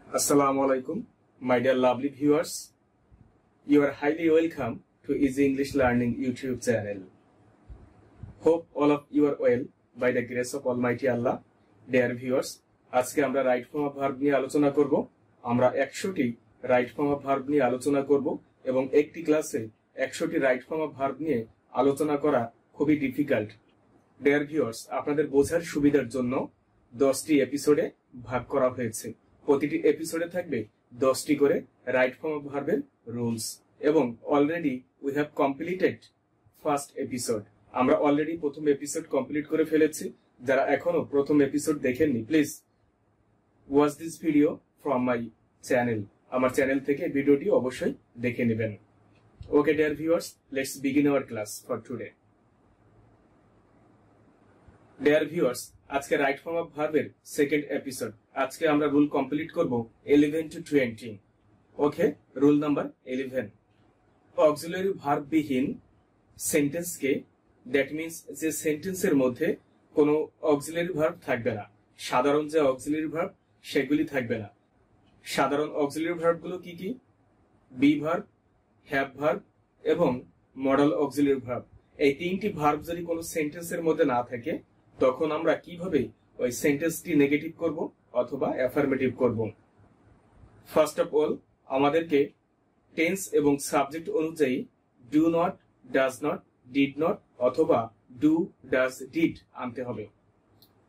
Assalamu alaikum, my dear lovely viewers. You are highly welcome to Easy English Learning YouTube channel. Hope all of you are well by the grace of Almighty Allah. Dear viewers, আজকে আমরা right form of verb নিয়ে আলোচনা করব। আমরা 100টি right form of verb নিয়ে আলোচনা করব এবং একটি ক্লাসে 100টি রাইট ফর্ম অফ ভার্ব নিয়ে আলোচনা করা খুবই ডিফিকাল্ট। ডিয়ার ভিউয়ার্স, আপনাদের বোঝার সুবিধার জন্য 10টি এপিসোডে ভাগ করা হয়েছে। প্রতিটি এপিসোডে থাকবে 10টি করে রাইট ফর্ম অফ ভার্বের রুলস এবং already we have completed first episode. আমরা অলরেডি প্রথম এপিসোড কমপ্লিট করে ফেলেছি। যারা এখনো প্রথম এপিসোড দেখেননি, please watch this video from my channel. আমার চ্যানেল থেকে ভিডিওটি অবশ্যই দেখে নেবেন। Okay dear viewers, let's begin our class for today. Dear viewers, আজকে রাইট ফর্ম অফ ভার্বের সেকেন্ড এপিসোড। আজকে আমরা রুল কমপ্লিট করব 11 to 20। Okay, rule number 11। Auxiliary verb বিহীন সেন্টেন্সকে, দ্যাট মিন্স যে সেন্টেন্সের মধ্যে কোনো অক্সিলারি ভার্ব থাকবে না, সাধারণ যে অক্সিলারি ভার্ব সেগুলি থাকবে না। সাধারণ অক্সিলারি ভার্বগুলো কি কি? বি ভার্ব, হ্যাভ ভার্ব এবং মডেল অক্সিলারি ভার্ব। এই তিনটি ভার্ব যদি কোনো সেন্টেন্সের মধ্যে না থাকে, তখন আমরা কিভাবে ওই সেন্টেন্সটি নেগেটিভ করব অথবা অ্যাফার্মেটিভ করব? ফার্স্ট অফ অল, আমাদেরকে টেন্স এবং সাবজেক্ট অনুযায়ী do not, does not, did not অথবা ডু, ডাজ, ডিড আনতে হবে।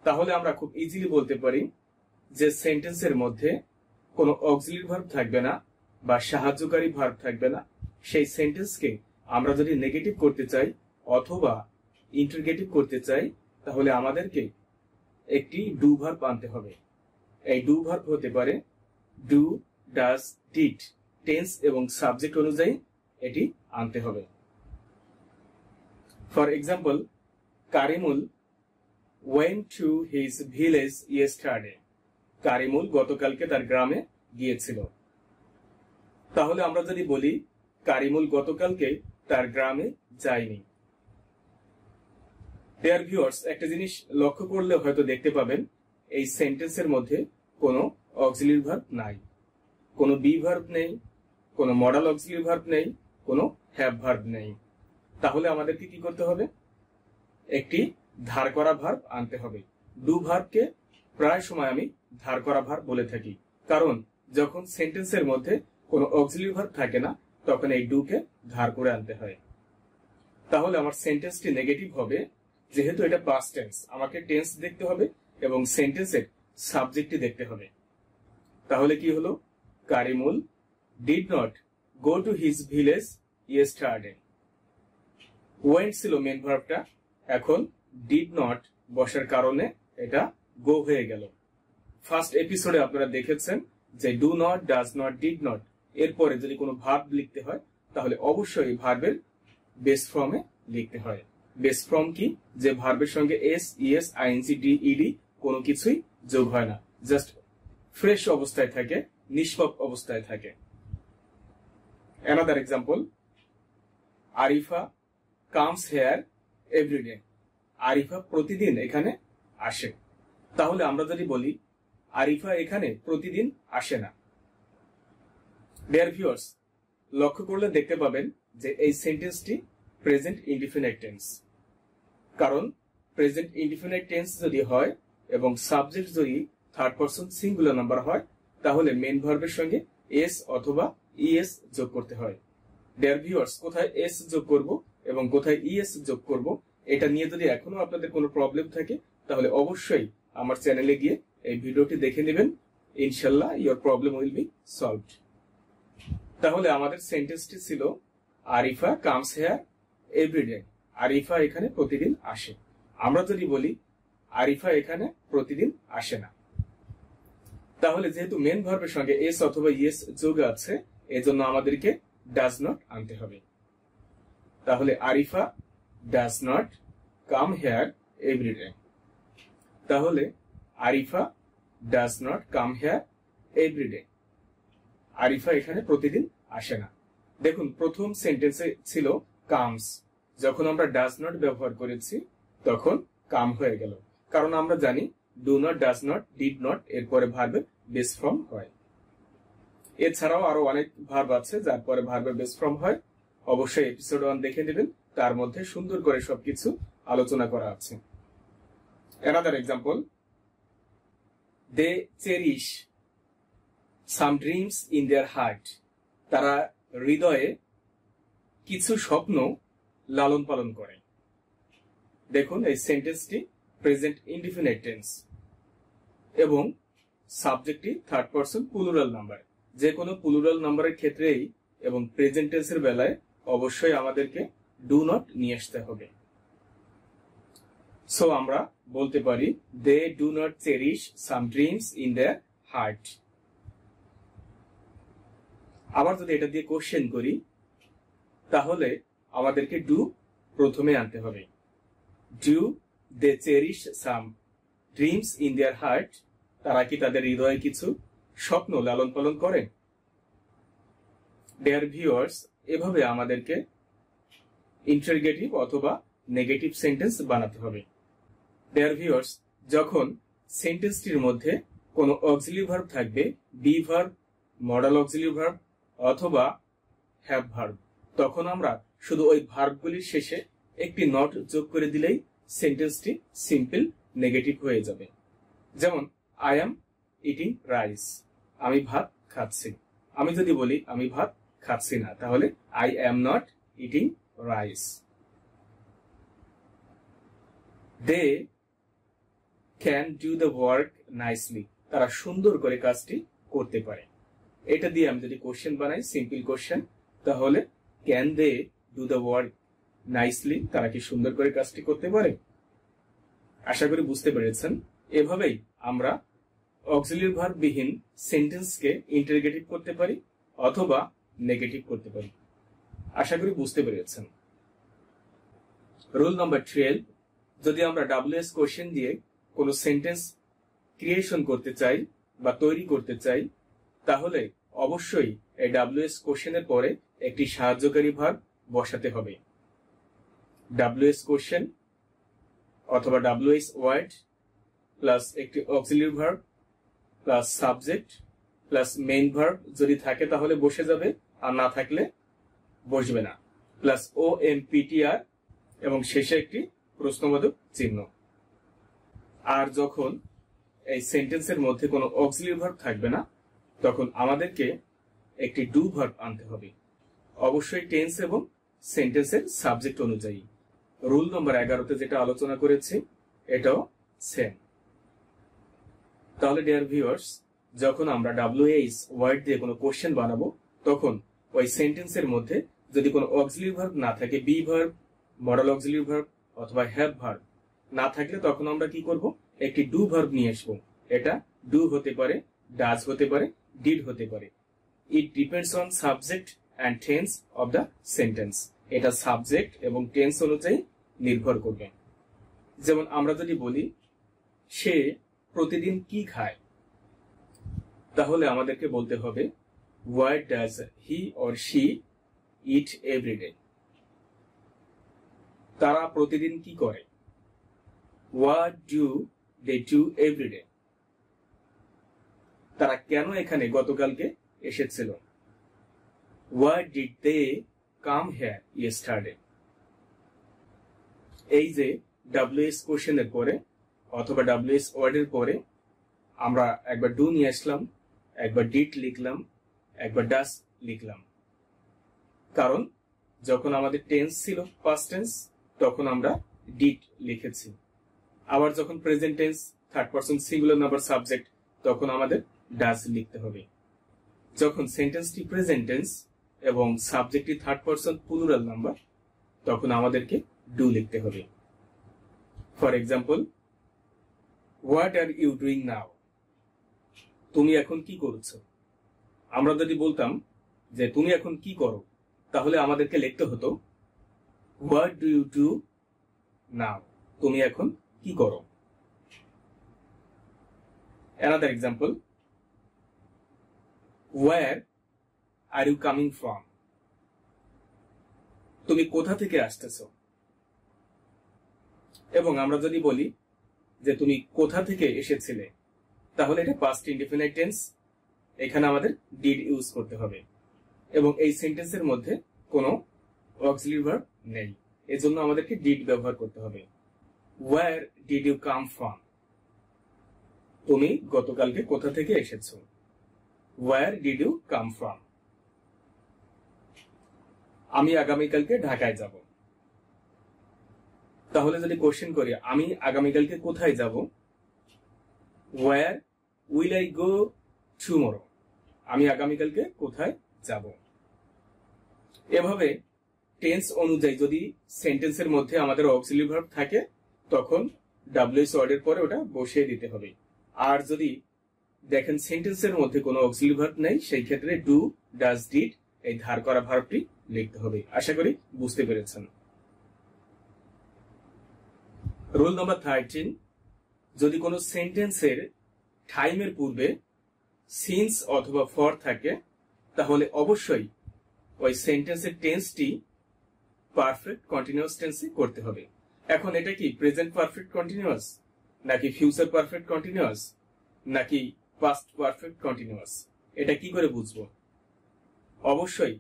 তাহলে আমরা খুব ইজিলি বলতে পারি যে সেন্টেন্সের মধ্যে কোনো অক্সিলারি ভার্ব থাকবে না বা সাহায্যকারী ভার্ব থাকবে না। সেই সেন্টেন্সকে আমরা যদি নেগেটিভ করতে চাই অথবা ইন্টারগেটিভ করতে চাই, তাহলে আমাদেরকে একটি ডু ভার্ব আনতে হবে। এই ডু ভার্ব হতে পারে ডু, ডাজ, ডিড। টেন্স এবং সাবজেক্ট অনুযায়ী এটি আনতে হবে। For example, Karimul went to his village yesterday. Karimul গতকালকে তার গ্রামে গিয়েছিল। তাহলে আমরা যদি বলি কারিমুল গতকালকে তার গ্রামে যায়নি। ডিয়ার ভিউয়ার্স, একটা জিনিস লক্ষ্য করলে হয়তো দেখতে পাবেন এই সেন্টেন্সের মধ্যে কোনো অক্সিলারি ভার্ব নাই, কোনো বি ভার্ব নেই, কোনো মডেল অক্সিলারি ভার্ব নেই, কোনো হ্যাভ ভার্ব নেই। তাহলে আমাদেরকে কি করতে হবে? একটি ধার করা ভার্ব আনতে হবে। ডু ভার্বকে প্রায় সময় আমি ধার করা ভার্ব বলে থাকি, কারণ যখন সেন্টেন্সের মধ্যে কোনো অক্সিলারি ভার্ব থাকে না, তখন এই ডুকে ধার করে আনতে হয়। তাহলে আমার সেন্টেন্সটি নেগেটিভ হবে। যেহেতু এটা পাস্ট টেন্স, আমাকে টেন্স দেখতে হবে এবং সেন্টেন্সের সাবজেক্টটি দেখতে হবে। তাহলে কি হলো? Karimul did not go to his village yesterday. Went ছিল মেন ভার্বটা, এখন ডিড নট বসার কারণে এটা গো হয়ে গেল। ফার্স্ট এপিসোডে আপনারা দেখেছেন যে do not, does not, did not এরপরে যদি কোনো ভার্ব লিখতে হয়, তাহলে অবশ্যই ভার্বের বেস ফর্মে লিখতে হয়। বেস ফর্ম কি? যে ভার্বের সঙ্গে S, ES, ING, D, ED কোনো কিছুই যোগ হয় না, জাস্ট ফ্রেশ অবস্থায় থাকে, নিষ্পাপ অবস্থায় থাকে। Another example, Arifa comes here every day. Arifa প্রতিদিন এখানে আসে। তাহলে আমরা যদি বলি আরিফা এখানে প্রতিদিন আসে না। ডিয়ার ভিউয়ার্স, লক্ষ্য করলে দেখতে পাবেন যে এই সেন্টেন্সটি প্রেজেন্ট ইনডিফিনিট টেন্স। কারণ প্রেজেন্ট ইনডিফিনিট টেন্স যদি হয় এবং সাবজেক্ট যদি থার্ড পারসন সিঙ্গুলার নাম্বার হয়, তাহলে মেন ভার্বের সঙ্গে এস অথবা ইএস যোগ করতে হয়। ডিয়ার ভিউয়ার্স, কোথায় এস যোগ করব এবং কোথায় ইএস যোগ করব, এটা নিয়ে যদি এখনো আপনাদের কোনো প্রবলেম থাকে, তাহলে অবশ্যই আমার চ্যানেলে গিয়ে এই ভিডিওটি দেখে নেবেন। ইনশাল্লাহ your problem will be solved. তাহলে আমাদের সেন্টেন্সটি ছিল Arifa comes here every day. Arifa এখানে প্রতিদিন আসে। আমরা যদি বলি আরিফা এখানে প্রতিদিন আসে না, তাহলে যেহেতু মেন ভার্বের সঙ্গে এস অথবা ইয়েস যোগ আছে, এজন্য আমাদেরকে ডাজ নট আনতে হবে। তাহলে Arifa does not come here every day. তাহলে Arifa does not come here every day. Arifa এখানে প্রতিদিন আসে না। দেখুন, প্রথম সেন্টেন্সে ছিল কামস। যখন আমরা ডাজ নট ব্যবহার করেছি, তখন কাম হয়ে গেল, কারণ আমরা জানি do not, does not, did not এরপরে ভার্বের বেস ফর্ম হয়। এছাড়াও আরো অনেক ভার্ব আছে যার পরে ভার্বের বেস ফর্ম হয়, অবশ্যই এপিসোড 1 দেখে নেবেন, তার মধ্যে সুন্দর করে সবকিছু আলোচনা করা আছে। Another example, they cherish some dreams in their heart. তারা হৃদয়ে কিছু স্বপ্ন লালন পালন করে। দেখুন এই সেন্টেন্সটি প্রেজেন্ট ইনডিফিনিট টেন্স এবং সাবজেক্টটি থার্ড পারসন প্লুরাল নাম্বার। যে কোনো প্লুরাল নাম্বারের ক্ষেত্রেই এবং প্রেজেন্ট টেন্সের বেলায় অবশ্যই আমাদেরকে ডু নট নিয়ে আসতে হবে। সো আমরা বলতে পারি they do not cherish some dreams in their heart. আবার যদি এটা দিয়ে কোশ্চেন করি তাহলে আমাদেরকে ডু প্রথমে আনতে হবে। Do they cherish some dreams in their heart, তারা কি তাদের হৃদয়ে কিছু স্বপ্ন লালন পালন করে? ডিয়ার ভিউয়ার্স, এভাবে আমাদেরকে ইন্টারগেটিভ অথবা নেগেটিভ সেন্টেন্স বানাতে হবে। ডিয়ার ভিউয়ার্স, যখন সেন্টেন্সটির মধ্যে কোনো অক্সিলিয়ারি ভার্ব থাকবে, be verb, modal auxiliary verb অথবা হ্যাভ ভার্ব, তখন আমরা শুধু ওই ভার্বগুলির শেষে একটি নট যোগ করে দিলেই সেন্টেন্সটি সিম্পল নেগেটিভ হয়ে যাবে। যেমন আই অ্যাম ইটিং রাইস, আমি ভাত খাচ্ছি। আমি যদি বলি আমি ভাত খাচ্ছি না, তাহলে I am not eating rice. They can do the work nicely, তারা সুন্দর করে কাজটি করতে পারে। এটা দিয়ে আমি যদি কোশ্চেন বানাই, সিম্পল কোশ্চেন, তাহলে can they do the work nicely, তারা কি সুন্দর করে কাজটি করতে পারে? আশা করি বুঝতে পেরেছেন। এভাবেই আমরা অক্সিলিয়ারি ভার্ব বিহীন সেন্টেন্সকে ইন্টারগেটিভ করতে পারি অথবা নেগেটিভ করতে পারি। আশা করি বুঝতে পেরেছেন। রুল নাম্বার 12, যদি আমরা ডাব্লিউএস কোশ্চেন দিয়ে কোনো সেন্টেন্স ক্রিয়েশন করতে চাই বা তৈরি করতে চাই, তাহলে অবশ্যই এই ডাব্লিউএস কোশ্চেনের পরে একটি সাহায্যকারী ভার্ব বসাতে হবে। ডাব্লিউএস কোশ্চেন অথবা ডাব্লিউএস ওয়ার্ড প্লাস একটি auxiliary verb plus subject plus main verb যদি থাকে তাহলে বসে যাবে, আর না থাকলে বসবে না, প্লাস ও এম পিটিআর এবং শেষে একটি প্রশ্নবোধক চিহ্ন। আর যখন এই সেন্টেন্সের মধ্যে কোনো অক্সিলিয়ারি ভার্ব থাকবে না, তখন আমাদেরকে একটি ডু ভার্ব আনতে হবে, অবশ্যই টেন্স এবং সেন্টেন্সের সাবজেক্ট অনুযায়ী। রুল নম্বর 11তে যেটা আলোচনা করেছি এটাও সেম। তাহলে ডিয়ার ভিউয়ার্স, যখন আমরা ডাব্লিউএস ওয়ার্ড দিয়ে কোনো কোশ্চেন বানাবো, তখন ওই সেন্টেন্সের মধ্যে যদি কোনো অক্সিলিয়ারি ভার্ব না থাকে, be verb, modal auxiliary verb অথবা হ্যাভ ভার্ব না থাকলে, তখন আমরা কি করব, একটি ডু ভার্ব নিয়ে আসবো। এটা ডু হতে পারে, ডাজ হতে পারে, ডিড হতে পারে। It depends on subject and tense of the sentence. এটা সাবজেক্ট এবং টেন্স অনুযায়ী নির্ভর করবে। যেমন আমরা যদি বলি সে প্রতিদিন কি খায়, তাহলে আমাদেরকে বলতে হবে what does he or she eat every day. তারা প্রতিদিন কি করে, what do they do every day. তারা কেন এখানে গতকালকে এসেছিল, what did they come here yesterday. এই যে ডাব্লিউএস কোশ্চেনের পরে অথবা ডাব্লিউএস ওয়ার্ডের পরে আমরা একবার ডু নিয়ে আসলাম, একবার ডিড লিখলাম, একবার ডাস লিখলাম, কারণ যখন আমাদের টেন্স ছিল পাস্ট টেন্স তখন আমরা ডিড লিখেছি। আবার যখন present tense third person singular number subject, তখন আমাদের ডাস লিখতে হবে। যখন সেন্টেন্সটি প্রেজেন্ট টেন্স এবং সাবজেক্টটি থার্ড পারসন প্লুরাল নাম্বার, তখন আমাদেরকে ডু লিখতে হবে। For example, what are you doing now, তুমি এখন কি করছো। আমরা যদি বলতাম যে তুমি এখন কি করো, তাহলে আমাদেরকে লিখতে হতো what do you do now, তুমি এখন কি করো। Another example, where are you coming from, তুমি কোথা থেকে আসতেছো। এবং আমরা যদি বলি যে তুমি কোথা থেকে এসেছিলে, তাহলে এটা পাস্ট ইনডিফিনিট টেন্স এখানে আমাদের ডিড ইউজ করতে হবে এবং এই সেন্টেন্সের মধ্যে কোনো অক্সিলারি ভার্ব নেই, এজন্য আমাদেরকে ডিড ব্যবহার করতে হবে। Where did you come from? তুমি গতকালকে কোথা থেকে এসেছো? Where did you come from? আমি আগামীকালকে ঢাকায় যাব। তাহলে যদি কোশ্চেন করি আমি আগামীকালকে কোথায় যাব, Where will I go tomorrow? আমি আগামীকালকে কোথায় যাব। এভাবে টেন্স অনুযায়ী যদি সেন্টেন্সের মধ্যে আমাদের অক্সিলারি ভার্ব থাকে তখন ডাব্লিউএস ওয়ার্ডের পরে ওটা বসিয়ে দিতে হবে। আর যদি দেখেন সেন্টেন্সের মধ্যে কোনো অক্সিলারি ভার্ব নেই, সেই ক্ষেত্রে ডু, ডাজ, ডিড এই ধার করা ভার্বটি লিখতে হবে। আশা করি বুঝতে পেরেছেন। রুল নাম্বার 13, যদি কোনো সেন্টেন্সের টাইমের পূর্বে সিন্স অথবা ফর থাকে তাহলে অবশ্যই ওই সেন্টেন্সের টেন্সটি পারফেক্ট কন্টিনিউয়াস টেন্সে করতে হবে। এখন এটা কি প্রেজেন্ট পারফেক্ট কন্টিনিউয়াস, নাকি ফিউচার পারফেক্ট কন্টিনিউয়াস, নাকি পাস্ট পারফেক্ট কন্টিনিউয়াস, এটা কি করে বুঝবো? অবশ্যই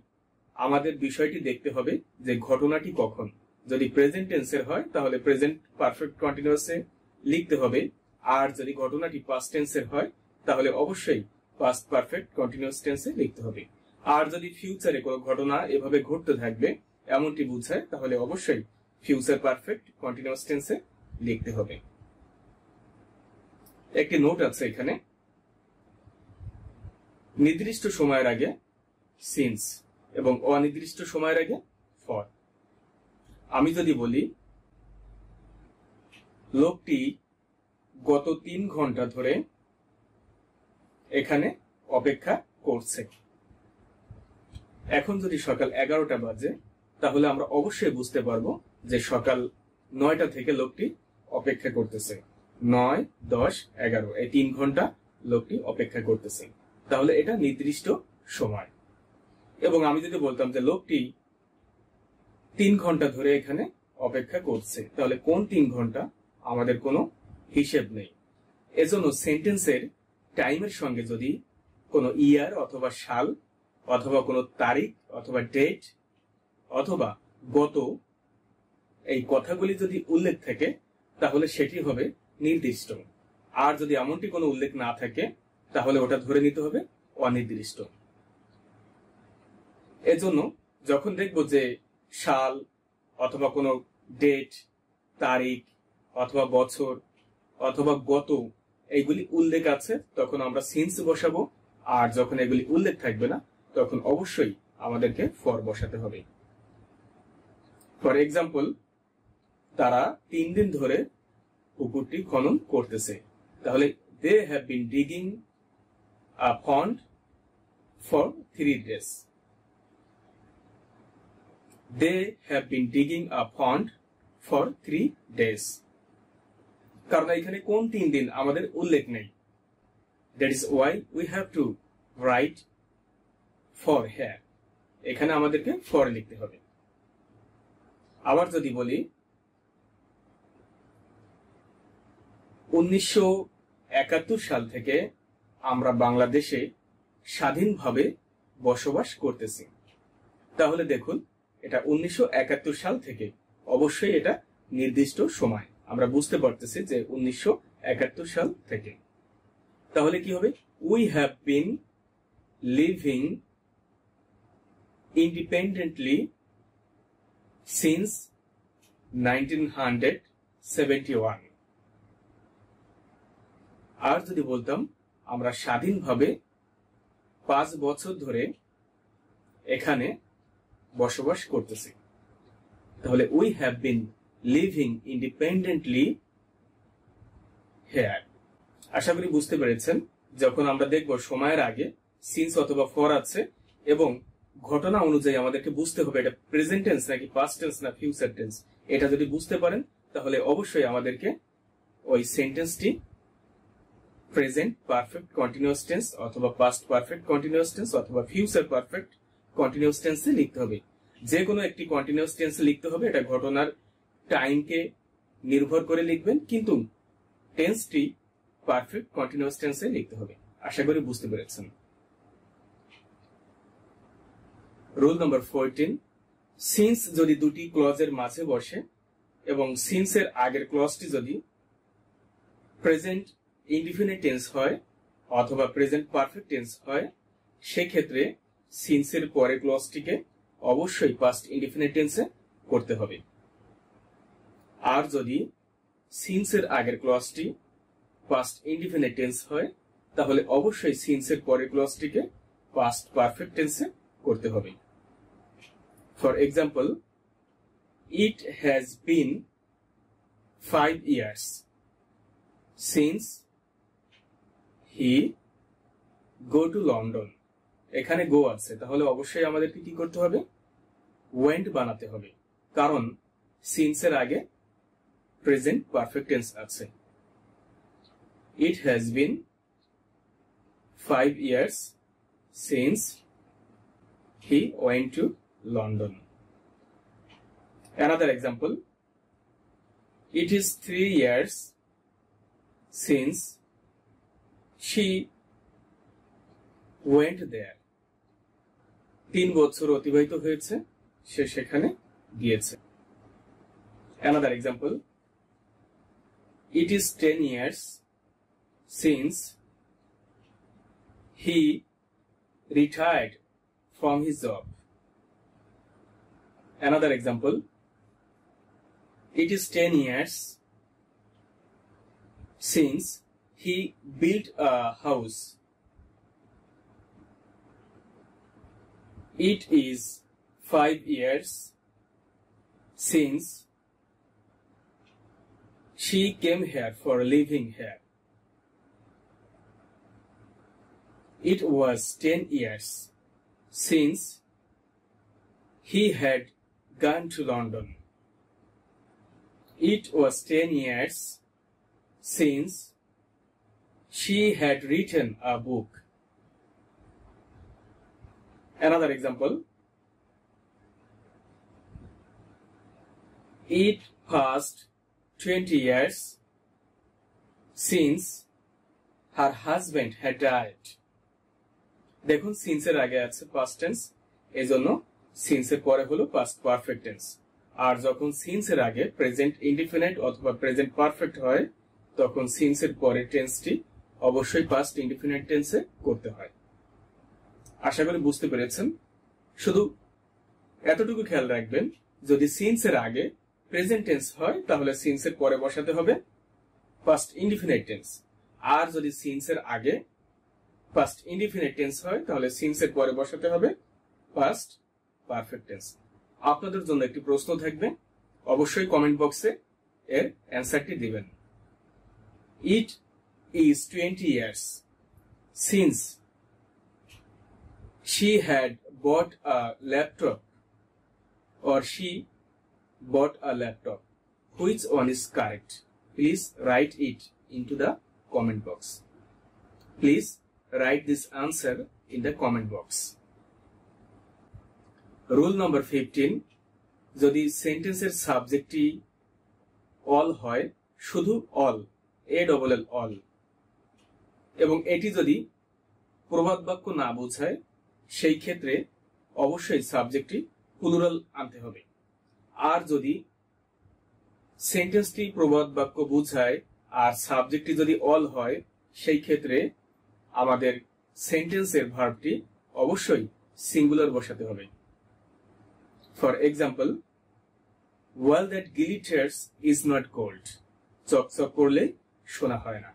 আমাদের বিষয়টি দেখতে হবে যে ঘটনাটি কখন। যদি প্রেজেন্ট টেন্সের হয় তাহলে প্রেজেন্ট পারফেক্ট কন্টিনিউয়াসে লিখতে হবে, আর যদি ঘটনাটি পাস্ট টেন্সের হয় তাহলে অবশ্যই পাস্ট পারফেক্ট কন্টিনিউয়াস টেন্সে লিখতে হবে। আর যদি ফিউচারে কোনো ঘটনা এভাবে ঘটতে থাকবে এমনটি বোঝায় তাহলে অবশ্যই ফিউচার পারফেক্ট কন্টিনিউয়াস টেন্সে লিখতে হবে। একটি নোট আছে এখানে, নির্দিষ্ট সময়ের আগে সিন্স এবং অনির্দিষ্ট সময়ের আগে ফর। আমি যদি বলি লোকটি গত 3 ঘন্টা ধরে এখানে অপেক্ষা করছে, এখন যদি সকাল 11টা বাজে তাহলে আমরা অবশ্যই বুঝতে পারবো যে সকাল 9টা থেকে লোকটি অপেক্ষা করতেছে। 9, 10, 11 এই 3 ঘন্টা লোকটি অপেক্ষা করতেছে, তাহলে এটা নির্দিষ্ট সময়। এবং আমি যদি বলতাম যে লোকটি 3 ঘন্টা ধরে এখানে অপেক্ষা করছে, তাহলে কোন 3 ঘন্টা আমাদের কোনো হিসেব নেই। এজন্য সেন্টেন্সের টাইমের সঙ্গে যদি কোনো ইয়ার অথবা সাল অথবা কোনো তারিখ অথবা ডেট অথবা গত এই কথাগুলি যদি উল্লেখ থাকে তাহলে সেটি হবে নির্দিষ্ট। আর যদি এমনটি কোনো উল্লেখ না থাকে তাহলে ওটা ধরে নিতে হবে অনির্দিষ্ট। এজন্য যখন দেখবো যে সাল অথবা কোনো ডেট, তারিখ অথবা বছর অথবা গত এইগুলি উল্লেখ আছে তখন আমরা সিন্স বসাবো, আর যখন এগুলি উল্লেখ থাকবে না তখন অবশ্যই আমাদেরকে ফর বসাতে হবে। ফর এক্সাম্পল, তারা 3 দিন ধরে পুকুরটি খনন করতেছে, তাহলে they have been digging a pond for 3 days। They have been digging a pond for 3 days, কারণ এখানে কোন 3 দিন আমাদের উল্লেখ নেই। That is why we have to write for here, এখানে আমাদেরকে ফর লিখতে হবে। আবার যদি বলি 1971 সাল থেকে আমরা বাংলাদেশে স্বাধীনভাবে বসবাস করতেছি, তাহলে দেখুন এটা 1971 সাল থেকে, অবশ্যই এটা নির্দিষ্ট সময়। আমরা বুঝতে পারতেছি যে 1971 সাল থেকে। তাহলে কি হবে? We have been living independently since 1971। আর যদি বলতাম আমরা স্বাধীনভাবে 5 বছর ধরে এখানে বসবাস করতেছি, তাহলে we have been living independently here. আশা করি বুঝতে পেরেছেন। যখন আমরা দেখব সময়ের আগে সিন্স অথবা ফর আছে এবং ঘটনা অনুযায়ী আমাদেরকে বুঝতে হবে এটা প্রেজেন্ট টেন্স নাকি পাস্ট টেন্স না ফিউচার টেন্স, এটা যদি বুঝতে পারেন তাহলে অবশ্যই আমাদেরকে ওই সেন্টেন্সটি প্রেজেন্ট পারফেক্ট কন্টিনিউয়াস টেন্স অথবা পাস্ট পারফেক্ট কন্টিনিউয়াস টেন্স অথবা ফিউচার পারফেক্ট কন্টিনিউয়াস টেন্সে লিখতে হবে। যে কোনো একটি কন্টিনিউয়াস টেন্সে লিখতে হবে, এটা ঘটনার টাইমকে নির্ভর করে লিখবেন, কিন্তু টেন্সটি পারফেক্ট কন্টিনিউয়াস টেন্সে লিখতে হবে। আশা করি বুঝতে পেরেছেন। রুল নাম্বার 14, সিন্স যদি দুটি ক্লজের মাঝে বসে এবং সিন্স এর আগের ক্লজটি যদি প্রেজেন্ট ইনডিফিনিট টেন্স হয় অথবা প্রেজেন্ট পারফেক্ট টেন্স হয়, সেক্ষেত্রে সিন্স এর পরের ক্লজটিকে অবশ্যই পাস্ট ইনডিফিনিট টেন্সে করতে হবে। আর যদি সিন্স এর আগের ক্লজটি পাস্ট ইনডিফিনিট টেন্স হয়, তাহলে অবশ্যই সিন্স এর পরের ক্লজটিকে পাস্ট পারফেক্ট টেন্সে করতে হবে। For example, it has been 5 years since he go to London। এখানে গো আছে, তাহলে অবশ্যই আমাদেরকে কি করতে হবে? ওয়েন্ট বানাতে হবে, কারণ সিন্স এর আগে প্রেজেন্ট পারফেক্ট টেন্স আছে। It has been 5 years since he went to London. Another example, it is 3 years since she went there। 3 বছর অতিবাহিত হয়েছে সে সেখানে গিয়েছে। Another example, it is 10 years since he retired from his job। Another example, it is 10 years since he built a house। It is 5 years since she came here for living here। It was 10 years since he had gone to London। It was 10 years since she had written a book। Another example, it passed 20 years since her husband had died। দেখুন since এর আগে আছে past tense, এজন্য since এর পরে হলো past perfect tense. আর যখন since এর আগে প্রেজেন্ট ইনডিফিনিট অথবা প্রেজেন্ট পারফেক্ট হয়, তখন সিন্স এর পরের টেন্সটি অবশ্যই পাস্ট ইনডিফিনিট টেন্সে করতে হয়। আশা করি বুঝতে পেরেছেন। শুধু এতটুকু খেয়াল রাখবেন, যদি সিন্স এর আগে প্রেজেন্ট টেন্স হয় তাহলে সিন্স এর পরে বসাতে হবে পাস্ট ইনডিফিনিট টেন্স, আর যদি সিন্স এর আগে পাস্ট ইনডিফিনিট টেন্স হয় তাহলে সিন্স এর পরে বসাতে হবে পাস্ট পারফেক্ট টেন্স। আপনাদের জন্য একটি প্রশ্ন থাকবে, অবশ্যই কমেন্ট বক্সে এর অ্যান্সারটি দিবেন। It is 20 years since she had bought a laptop, or she bought a laptop। Which one is correct? Please write it into the comment box। Please write this answer in the comment box। Rule number 15, যদি সেন্টেন্সের সাবজেক্টটি all হয়, শুধু all, ALL all, এবং এটি যদি প্রবাদ বাক্য না বোঝায়, সেই ক্ষেত্রে অবশ্যই সাবজেক্টটি প্লুরাল আনতে হবে। আর যদি সেন্টেন্সটি প্রবাদ বাক্য বোঝায় আর সাবজেক্টটি যদি অল হয়, সেই ক্ষেত্রে আমাদের সেন্টেন্সের ভার্বটি অবশ্যই সিঙ্গুলার বসাতে হবে। For example, wall that glitters is not gold. চকচক করলে সোনা হয় না।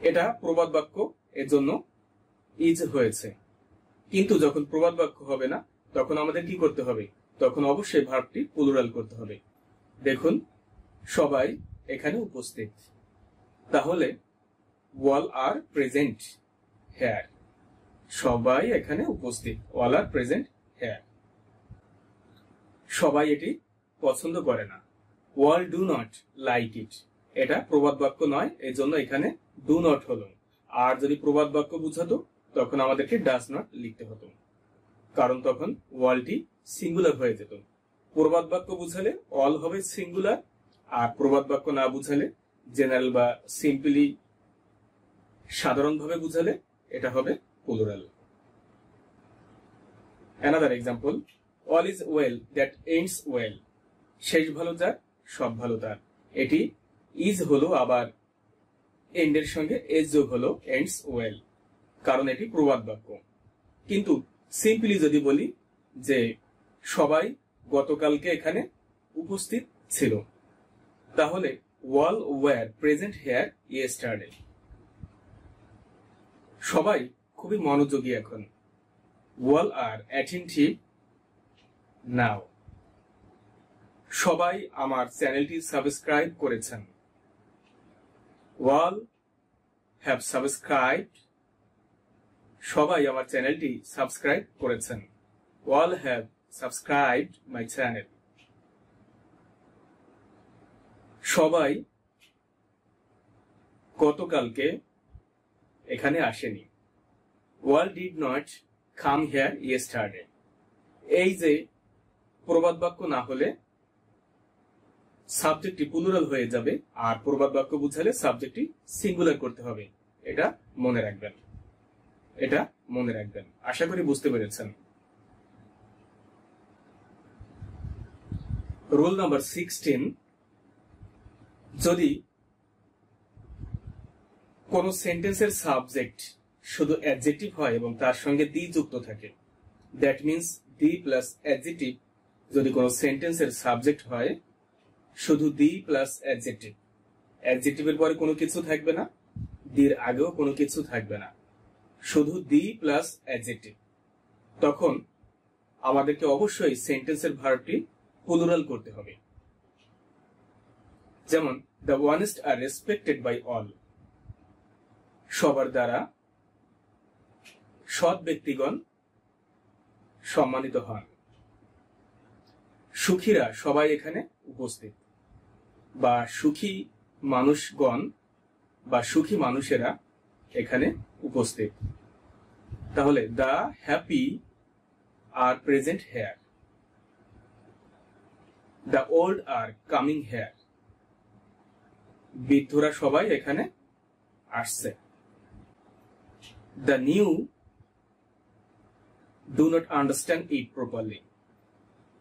এটা প্রবাদ বাক্য, এর জন্য ইজ হয়েছে, কিন্তু যখন প্রবাদ বাক্য হবে না তখন আমাদের কি করতে হবে? তখন অবশ্যই ভার্বটি প্লুরাল করতে হবে। দেখুন, সবাই এখানে উপস্থিত, তাহলে all are present here। সবাই এখানে উপস্থিত, all are present here। সবাই এটি পছন্দ করে না, all do not like it। এটা প্রবাদ বাক্য নয়, এজন্য এখানে do not হলো। আর যদি প্রবাদ বাক্য বুঝাতো তখন আমাদেরকে does not লিখতে হতো, কারণ তখন allটি সিঙ্গুলার হয়ে যেত। প্রবাদ বাক্য বুঝালে all হবে সিঙ্গুলার, আর প্রবাদ বাক্য না বুঝালে, জেনারেল বা সিম্পলি সাধারণভাবে বুঝালে এটা হবে plural. Another example, all is well that ends well. শেষ ভালো যার সব ভালো তার। এটি ইজ হলো আবার এন্ডের সঙ্গে এজ যোগ হলো এন্ডস ওয়েল, কারণ এটি প্রবাদ বাক্য। কিন্তু সিম্পলি যদি বলি যে সবাই গতকালকে এখানে উপস্থিত ছিল, তাহলে all were present here yesterday. সবাই খুবই মনোযোগী এখন। all are attentive now. সবাই আমার চ্যানেলটি সাবস্ক্রাইব করেছেন। all have subscribed. সবাই আমার চ্যানেলটি সাবস্ক্রাইব করেছেন। all have subscribed my channel. সবাই গতকালকে এখানে আসেনি। all did not come here yesterday. এই যে প্রবাদ বাক্য না হলে সাবজেক্টটি প্লুরাল হয়ে যাবে, আর প্রবাদ বাক্য বুঝালে সাবজেক্টটি সিঙ্গুলার করতে হবে। এটা মনে রাখবেন, এটা মনে রাখবেন। আশা করি বুঝতে পেরেছেন। রুল নাম্বার 16, যদি কোন সেন্টেন্সের সাবজেক্ট শুধু অ্যাডজেক্টিভ হয় এবং তার সঙ্গে দি যুক্ত থাকে, that means the plus adjective, যদি কোন সেন্টেন্সের সাবজেক্ট হয় শুধু দি প্লাস অ্যাডজেক্টিভ, অ্যাডজেক্টিভের পরে কোনো কিছু থাকবে না, দির আগেও কোনো কিছু থাকবে না, শুধু দি প্লাস অ্যাডজেক্টিভ, তখন আমাদেরকে অবশ্যই সেন্টেন্সের ভার্বটি প্লুরাল করতে হবে। যেমন the honest are respected by all, সবার দ্বারা সৎ ব্যক্তিগণ সম্মানিত হন। সুখীরা সবাই এখানে উপস্থিত, বা সুখী মানুষগণ বা সুখী মানুষেরা এখানে উপস্থিত। তাহলে the happy are present here, the old are coming here, বৃদ্ধরা সবাই এখানে আসছে। The new do not understand it properly,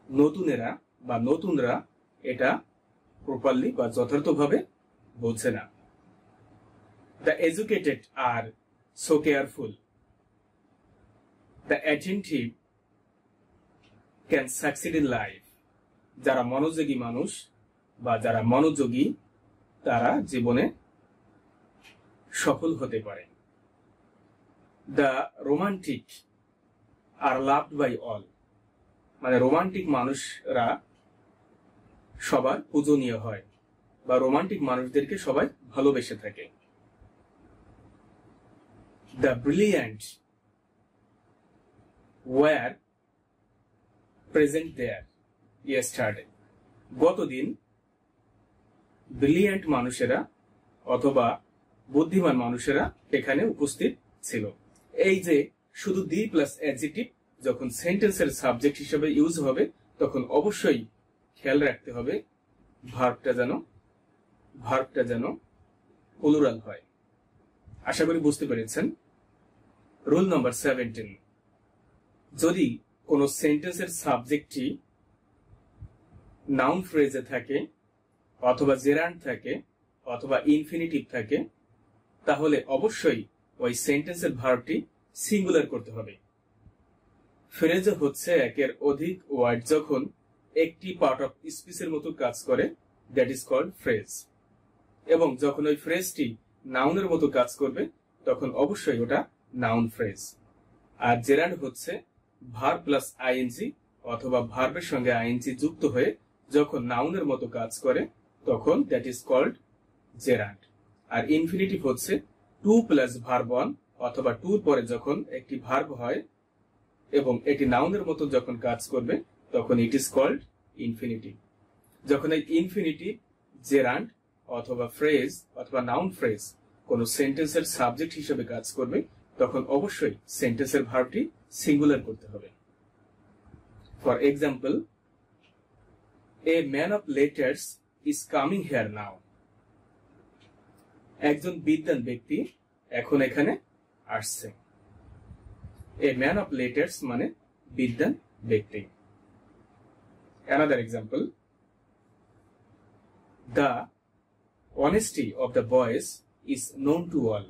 নতুনেরা বা নতুনরা এটা প্রপারলি বা যথার্থভাবে বোঝে না। The educated are so careful, the attentive can succeed in life, যারা মনোযোগী মানুষ বা যারা মনোযোগী তারা জীবনে সফল হতে পারে। The romantic are loved by all, মানে রোমান্টিক মানুষরা সবার পূজনীয় হয় বা রোমান্টিক মানুষদেরকে সবাই ভালোবেসে থাকে। The brilliant were present there yesterday, গতদিন ব্রিলিয়ান্ট মানুষেরা অথবা বুদ্ধিমান মানুষেরা এখানে উপস্থিত ছিল। এই যে শুধু দি প্লাস অ্যাডজেক্টিভ যখন সেন্টেন্সের সাবজেক্ট হিসেবে ইউজ হবে, তখন অবশ্যই খেয়াল রাখতে হবে ভার্বটা যেন প্লুরাল হয়। আশা করি বুঝতে পেরেছেন। রুল নাম্বার 17, যদি কোন সেন্টেন্সের সাবজেক্টটি নাউন ফ্রেজে থাকে অথবা জেরান্ড থাকে অথবা ইনফিনিটিভ থাকে, তাহলে অবশ্যই ওই সেন্টেন্সের ভার্বটি সিঙ্গুলার করতে হবে। ফ্রেজে হচ্ছে একের অধিক ওয়ার্ড যখন একটি পার্ট অফ স্পিচের মতো কাজ করে, দ্যাট ইজ কল্ড ফ্রেজ। এবং যখন ওই ফ্রেজটি নাউনের মতো কাজ করবে তখন অবশ্যই ওটা নাউন ফ্রেজ। আর জেরান্ড হচ্ছে ভার্ব প্লাস আইএনজি অথবা ভার্বের সঙ্গে আইএনজি যুক্ত হয়ে যখন নাউনের মতো কাজ করে তখন দ্যাট ইজ কল্ড জেরান্ড। আর ইনফিনিটিভ হচ্ছে টু প্লাস ভার্ব ওয়ান অথবা টুর পরে যখন একটি ভার্ব হয় এবং এটি নাউনের মতো যখন কাজ করবে তখন ইট ইজ কল্ড ইনফিনিটিভ। যখন এই ইনফিনিটিভ, জেরান্ড অথবা ফ্রেজ অথবা নাউন ফ্রেজ কোন সেন্টেন্সের সাবজেক্ট হিসেবে কাজ করবে তখন অবশ্যই সেন্টেন্সের ভার্বটি সিঙ্গুলার করতে হবে। For example, a man of letters is coming here নাও, একজন বিদ্বান ব্যক্তি এখন এখানে আসছে। এ ম্যান অফ লেটার্স মানে বিদ্যান ব্যক্তি। Another example, the honesty of the boys is known to all.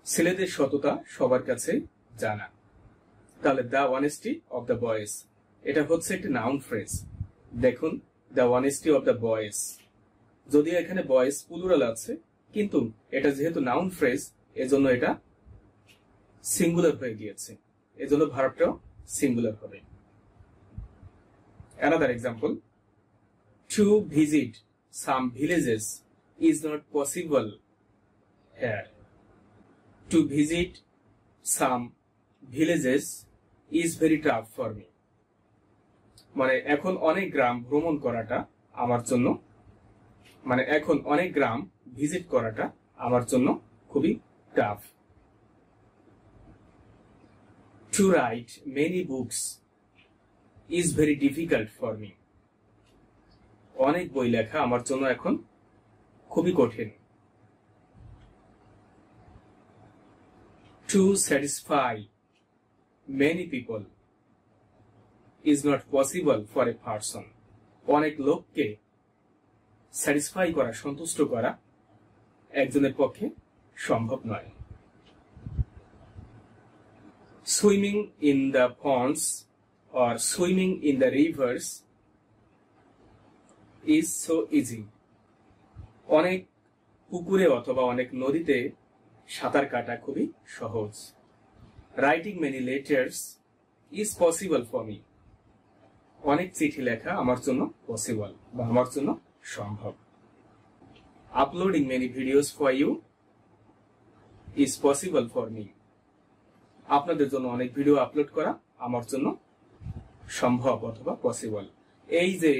ছেলেদের সততা সবার কাছে জানা। তাহলে the honesty of the boys এটা হচ্ছে একটি নাউন ফ্রেজ। দেখুন the honesty of the boys, যদিও এখানে বয়েজ প্লুরাল আছে, কিন্তু এটা যেহেতু নাউন ফ্রেজ এজন্য এটা সিঙ্গুলার হয়ে গিয়েছে, এজন্য ভার্বটাও সিঙ্গুলার হবে। Another example, to visit some villages is not possible here. To visit some villages is very tough for me. মানে এখন অনেক গ্রাম ভ্রমণ করাটা আমার জন্য, মানে এখন অনেক গ্রাম ভিজিট করাটা আমার জন্য খুবই tough. To write many books is very difficult for me. অনেক বই লেখা আমার জন্য এখন খুবই কঠিন। To satisfy many people is not possible for a person. অনেক লোককে স্যাটিসফাই করা, সন্তুষ্ট করা একজনের পক্ষে সম্ভব নয়। Swimming in the ponds or swimming in the rivers is so easy. অনেক পুকুরে অথবা অনেক নদীতে সাঁতার কাটা খুবই সহজ। Writing many letters is possible for me. অনেক চিঠি লেখা আমার জন্য পসিবল বা আমার জন্য সম্ভব। Uploading many videos for you is possible for me. আপনাদের জন্য অনেক ভিডিও আপলোড করা আমার জন্য সম্ভব অথবা পসিবল। এই যে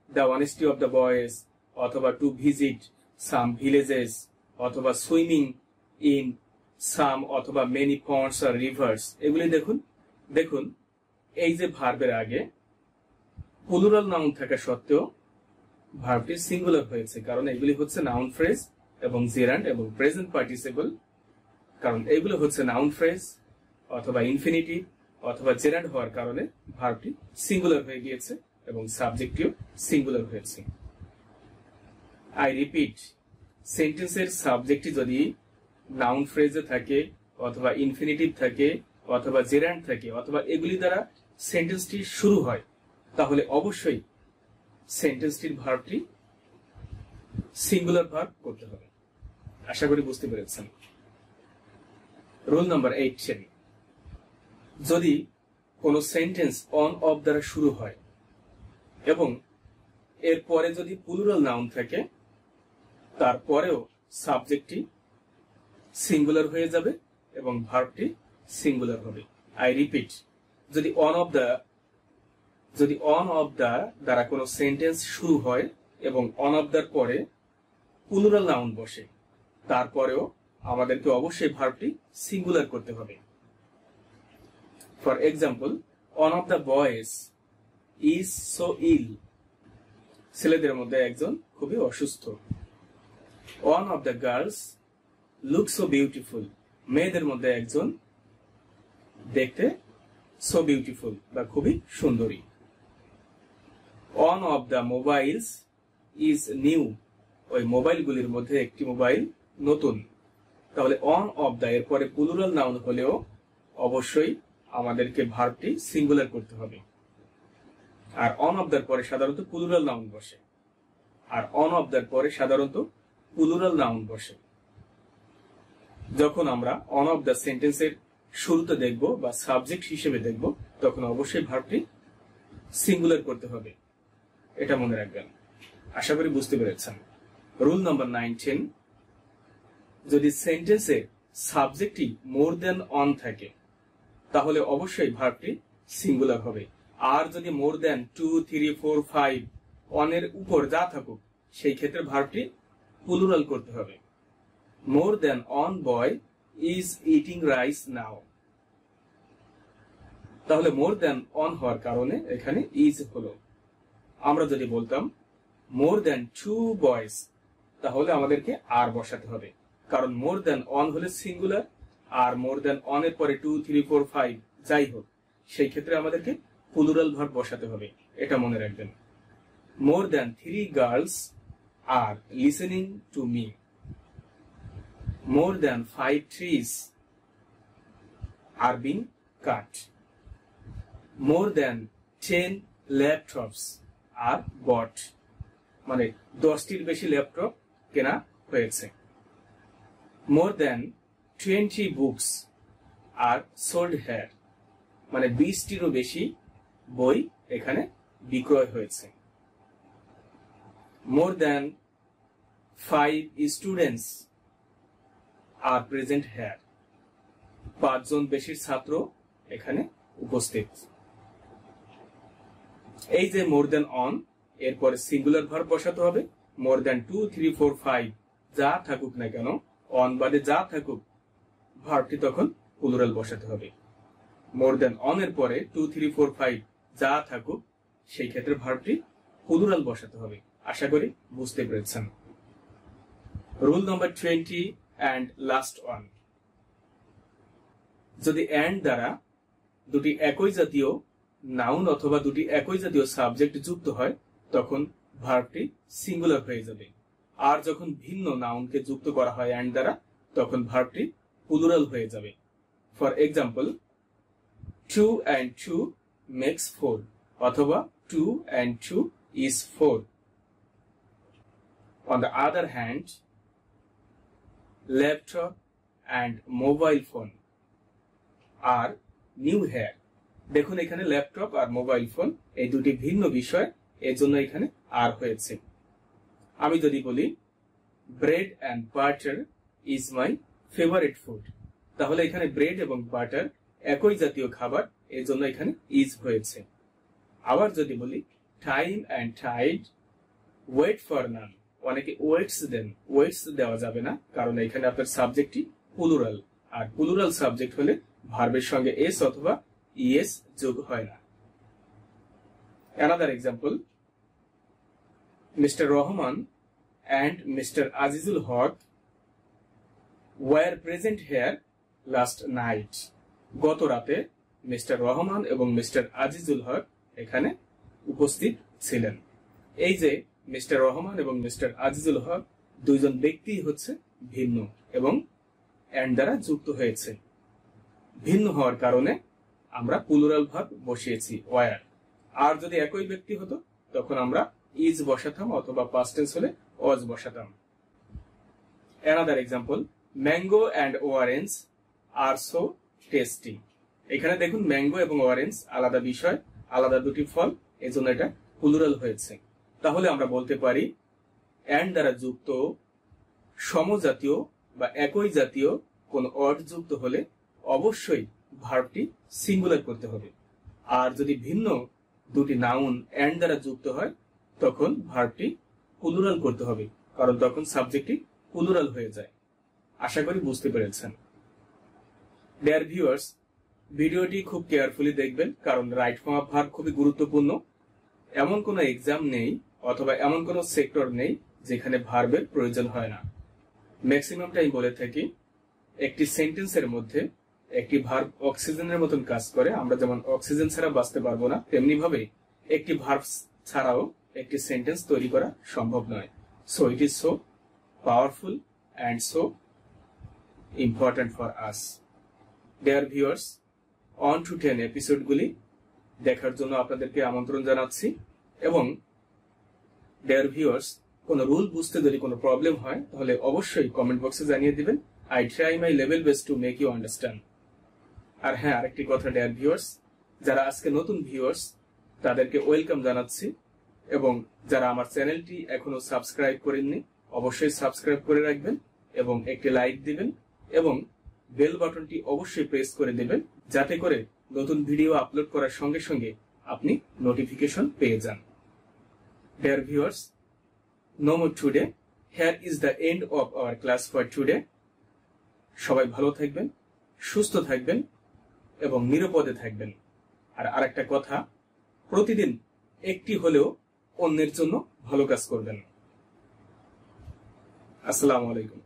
the honesty of the boys অথবা টু ভিজিট সাম ভিলেজেস অথবা সুইমিং ইন সাম অথবা মেনি পন্ডস আর রিভার্স, এগুলি দেখুন এই যে ভার্বের আগে প্লুরাল নাউন থাকা সত্ত্বেও ভার্বটি সিঙ্গুলার হয়েছে, কারণ এগুলি হচ্ছে নাউন ফ্রেজ এবং জেরান্ড এবং প্রেজেন্ট পার্টিসিপল। কারণ এগুলো হচ্ছে নাউন ফ্রেজ অথবা ইনফিনিটিভ অথবা জেরান্ড হওয়ার কারণে ভার্বটি সিঙ্গুলার হয়ে গিয়েছে এবং সাবজেক্টটিও সিঙ্গুলার হয়েছে। আই রিপিট, সেন্টেন্সের সাবজেক্টটি যদি নাউন ফ্রেজে থাকে অথবা ইনফিনিটিভ থাকে অথবা জেরান্ড থাকে অথবা এগুলি দ্বারা সেন্টেন্সটি শুরু হয়, তাহলে অবশ্যই সেন্টেন্সটির ভার্বটি সিঙ্গুলার ভার্ব করতে হবে। আশা করি বুঝতে পেরেছেন। রুল নাম্বার 18, যদি কোনো সেন্টেন্স অন অফ দ্বারা শুরু হয় এবং এর পরে যদি প্লুরাল নাউন থাকে, তারপরেও সাবজেক্টটি সিঙ্গুলার হয়ে যাবে এবং ভার্বটি সিঙ্গুলার হবে। আই রিপিট, যদি অন অফ দ্য দ্বারা কোনো সেন্টেন্স শুরু হয় এবং অন অফ দ্যার পরে প্লুরাল নাউন বসে, তারপরেও আমাদেরকে অবশ্যই ভার্বটি সিঙ্গুলার করতে হবে। For example, one of the boys is so ill, ছেলেদের মধ্যে একজন খুবই অসুস্থ। One of the girls look so beautiful, মেয়েদের মধ্যে একজন দেখতে সো বিউটিফুল বা খুবই সুন্দরী। One of the mobiles is new, ওই মোবাইলগুলির মধ্যে একটি মোবাইল নতুন। তাহলে অন অফ দ্য এর পরে প্লুরাল নাউন হলেও অবশ্যই আমাদেরকে ভার্বটি সিঙ্গুলার করতে হবে। আর অন অফ দ্যার পরে সাধারণত প্লুরাল নাউন বসে, আর অন অফ দ্যার পরে সাধারণত প্লুরাল নাউন বসে। যখন আমরা অন অফ দ্য সেন্টেন্সের শুরুতে দেখব বা সাবজেক্ট হিসেবে দেখব, তখন অবশ্যই ভার্বটি সিঙ্গুলার করতে হবে, এটা মনে রাখবেন। আশা করি বুঝতে পেরেছেন। রুল নাম্বার 19, যদি সেন্টেন্সে সাবজেক্টটি মোর দেন অন থাকে, তাহলে অবশ্যই ভার্বটি সিঙ্গুলার হবে। আর যদি মোর দেন 2, 3, 4, 5 অনের উপর যা থাকুক, সেই ক্ষেত্রে ভার্বটি প্লুরাল করতে হবে। More than one boy is eating rice now, তাহলে মোর দেন অন হওয়ার কারণে এখানে ইজ হলো। আমরা যদি বলতাম মোর দেন 2 বয়েজ, তাহলে আমাদেরকে আর বসাতে হবে, কারণ মোর দেন অন হলে সিঙ্গুলার, আর মোর দেন অন এর পরে 2, 3, 4, 5 যাই হোক সেই ক্ষেত্রে আমাদেরকে প্লুরাল ভার্ব বসাতে হবে, এটা মনে রাখবেন। More than 3 girls are listening to me. More than 5 trees are being cut. More than 10 laptops are bought. মানে 10টির বেশি ল্যাপটপ কেনা হয়েছে। More than 20 books are sold here. মানে 20টিরও বেশি বই এখানে বিক্রয় হয়েছে। More than 5 students are present here. 5 জন বেশি ছাত্র এখানে উপস্থিত। এই যে মোর দেন অন, এরপরে সিঙ্গুলার ভার্ব বসাতে হবে। মোর দেন 2, 3, 4, 5 যা থাকুক না কেন, অন বাদে যা থাকুক, ভার্বটি তখন প্লুরাল বসাতে হবে। মোর দেন অন এর পরে 2, 3, 4, 5 যা থাকুক, সেই ক্ষেত্রে ভার্বটি প্লুরাল বসাতে হবে। আশা করি বুঝতে পেরেছেন। Rule number 20 and last one. যদি এন্ড দ্বারা দুটি একই জাতীয় নাউন অথবা দুটি একই জাতীয় সাবজেক্ট যুক্ত হয়, তখন ভার্বটি সিঙ্গুলার হয়ে যাবে। আর যখন ভিন্ন নাউনকে যুক্ত করা হয় এন্ড দ্বারা, তখন ভার্বটি প্লুরাল হয়ে যাবে। ফর এক্সাম্পল, 2 and 2 makes 4 অথবা 2 and 2 is 4. On the other hand, laptop and mobile phone are new here. দেখুন এখানে ল্যাপটপ আর মোবাইল ফোন এই দুটি ভিন্ন বিষয়, এর জন্য এখানে আর হয়েছে। আমি যদি বলি bread and butter is my favourite food, তাহলে এখানে ব্রেড এবং বাটার একই জাতীয় খাবার, এর জন্য এখানে ইজ হয়েছে। আবার যদি বলি time and tide wait for none, অনেকে ওয়েটস দেন, ওয়েটস দেওয়া যাবে না, কারণ এখানে আপনার সাবজেক্টটি প্লুরাল, আর প্লুরাল সাবজেক্ট হলে ভার্বের সঙ্গে এস অথবা ইএস যোগ হয় না। Another example, Mr. Rahman and Mr. Azizul Haq were present here last night. গত রাতে মিস্টার রহমান এবং মিস্টার আজিজুল হক এখানে উপস্থিত ছিলেন। এই যে মিস্টার রহমান এবং মিস্টার আজিজুল হক দুইজন ব্যক্তি হচ্ছে ভিন্ন এবং এন্ড দ্বারা যুক্ত হয়েছে। ভিন্ন হওয়ার কারণে আমরা প্লুরাল ভার্ব বসিয়েছি ওয়ার। আর যদি একই ব্যক্তি হতো তখন আমরা ইজ বসাতাম অথবা পাস্ট টেন্স হলে ওয়াজ বসাতাম। Another example, mango and orange are so tasty. এখানে দেখুন ম্যাঙ্গো এবং অরেঞ্জ আলাদা বিষয়, আলাদা দুটি ফল, এজন্য এটা প্লুরাল হয়েছে। তাহলে আমরা বলতে পারি এন্ড দ্বারা যুক্ত সমজাতীয় বা একই জাতীয় কোন ওয়ার্ড যুক্ত হলে অবশ্যই ভার্বটি সিঙ্গুলার করতে হবে। আর যদি ভিন্ন দুটি নাউন এন্ড দ্বারা যুক্ত হয়, তখন ভার্বটি প্লুরাল করতে হবে, কারণ তখন সাবজেক্টটি প্লুরাল হয়ে যায়। আশা করি বুঝতে পেরেছেন। ডিয়ার ভিউয়ার্স, ভিডিওটি খুব কেয়ারফুলি দেখবেন, কারণ রাইট ফর্ম অফ ভার্ব খুবই গুরুত্বপূর্ণ। এমন কোনো এক্সাম নেই অথবা এমন কোনো সেক্টর নেই যেখানে ভার্বের প্রয়োজন হয় না। ম্যাক্সিমাম টাইম বলে থাকি একটি সেন্টেন্সের মধ্যে একটি ভার্ব অক্সিজেনের মতন কাজ করে। আমরা যেমন অক্সিজেন ছাড়া বাঁচতে পারবো না, তেমনি ভাবে একটি ভার্ব ছাড়াও একটি সেন্টেন্স তৈরি করা সম্ভব নয়। So it is so powerful and so important for us. Dear viewers, 1 to 10 এপিসোডগুলি দেখার জন্য আপনাদেরকে আমন্ত্রণ জানাচ্ছি। এবং ডিয়ার ভিউয়ার্স, কোন রুল বুঝতে যদি কোনো প্রবলেম হয় তাহলে অবশ্যই কমেন্ট বক্সে জানিয়ে দিবেন। I try my level best to make you understand. আর হ্যাঁ, আরেকটি কথা ডিয়ার ভিউয়ার্স, যারা আজকে নতুন ভিউয়ার্স তাদেরকে ওয়েলকাম জানাচ্ছি, এবং যারা আমার চ্যানেলটি এখনো সাবস্ক্রাইব করেননি অবশ্যই সাবস্ক্রাইব করে রাখবেন এবং একটি লাইক দিবেন এবং বেল বাটনটি অবশ্যই প্রেস করে দেবেন, যাতে করে নতুন ভিডিও আপলোড করার সঙ্গে সঙ্গে আপনি নোটিফিকেশন পেয়ে যান। Dear viewers, no more today. Here is the end of our class for today. সবাই ভালো থাকবেন, সুস্থ থাকবেন এবং নিরাপদে থাকবেন। আর আরেকটা কথা, প্রতিদিন একটি হলেও অন্যের জন্য ভালো কাজ করবেন। আসসালামু আলাইকুম।